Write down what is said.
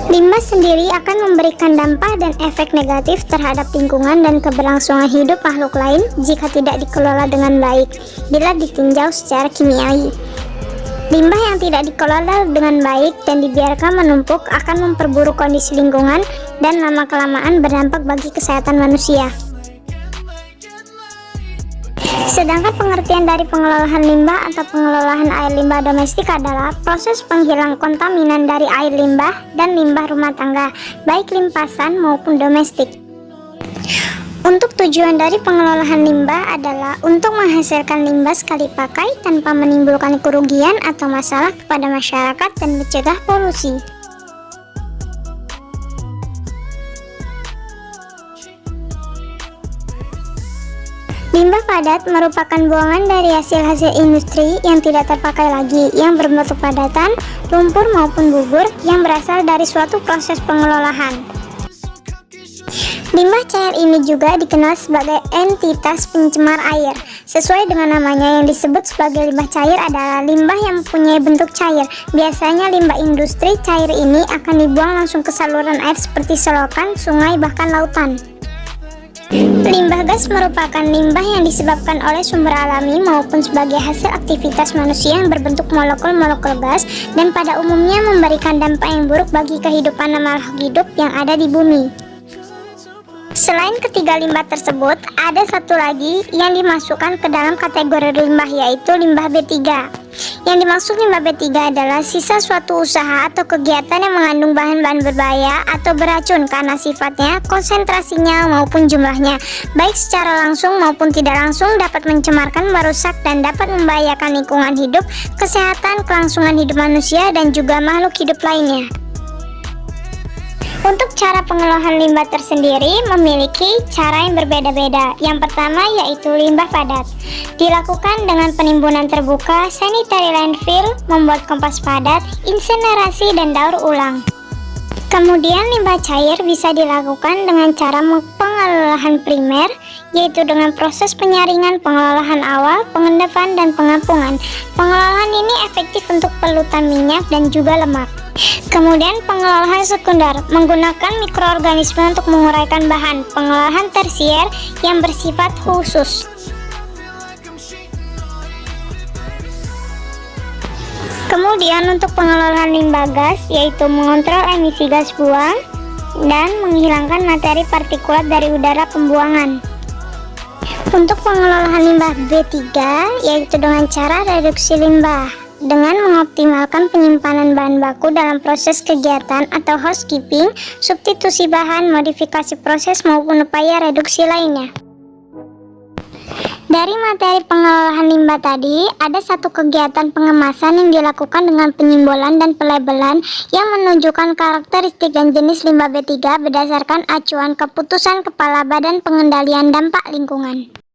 Limbah sendiri akan memberikan dampak dan efek negatif terhadap lingkungan dan keberlangsungan hidup makhluk lain jika tidak dikelola dengan baik bila ditinjau secara kimiawi. Limbah yang tidak dikelola dengan baik dan dibiarkan menumpuk akan memperburuk kondisi lingkungan dan lama-kelamaan berdampak bagi kesehatan manusia. Sedangkan pengertian dari pengelolaan limbah atau pengelolaan air limbah domestik adalah proses penghilangan kontaminan dari air limbah dan limbah rumah tangga, baik limpasan maupun domestik. Untuk tujuan dari pengelolaan limbah adalah untuk menghasilkan limbah sekali pakai tanpa menimbulkan kerugian atau masalah kepada masyarakat dan mencegah polusi. Limbah padat merupakan buangan dari hasil-hasil industri yang tidak terpakai lagi, yang berbentuk padatan, lumpur maupun bubur yang berasal dari suatu proses pengelolaan. Limbah cair ini juga dikenal sebagai entitas pencemar air. Sesuai dengan namanya, yang disebut sebagai limbah cair adalah limbah yang mempunyai bentuk cair. Biasanya limbah industri cair ini akan dibuang langsung ke saluran air seperti selokan, sungai, bahkan lautan. Limbah gas merupakan limbah yang disebabkan oleh sumber alami maupun sebagai hasil aktivitas manusia yang berbentuk molekul-molekul gas dan pada umumnya memberikan dampak yang buruk bagi kehidupan makhluk hidup yang ada di bumi. Selain ketiga limbah tersebut, ada satu lagi yang dimasukkan ke dalam kategori limbah, yaitu limbah B3. Yang dimaksud limbah B3 adalah sisa suatu usaha atau kegiatan yang mengandung bahan-bahan berbahaya atau beracun karena sifatnya, konsentrasinya maupun jumlahnya, baik secara langsung maupun tidak langsung dapat mencemarkan, merusak, dan dapat membahayakan lingkungan hidup, kesehatan, kelangsungan hidup manusia, dan juga makhluk hidup lainnya. Untuk cara pengelolaan limbah tersendiri memiliki cara yang berbeda-beda. Yang pertama yaitu limbah padat. Dilakukan dengan penimbunan terbuka, sanitary landfill, membuat kompas padat, insinerasi, dan daur ulang. Kemudian limbah cair bisa dilakukan dengan cara pengelolaan primer, yaitu dengan proses penyaringan, pengelolaan awal, pengendapan, dan pengampungan. Pengelolaan ini efektif untuk polutan minyak dan juga lemak. Kemudian pengelolaan sekunder menggunakan mikroorganisme untuk menguraikan bahan. Pengolahan tersier yang bersifat khusus. Kemudian untuk pengelolaan limbah gas, yaitu mengontrol emisi gas buang dan menghilangkan materi partikulat dari udara pembuangan. Untuk pengelolaan limbah B3, yaitu dengan cara reduksi limbah dengan mengoptimalkan penyimpanan bahan baku dalam proses kegiatan atau housekeeping, substitusi bahan, modifikasi proses maupun upaya reduksi lainnya. Dari materi pengelolaan limbah tadi, ada satu kegiatan pengemasan yang dilakukan dengan penyimbolan dan pelabelan yang menunjukkan karakteristik dan jenis limbah B3 berdasarkan acuan keputusan Kepala Badan Pengendalian Dampak Lingkungan.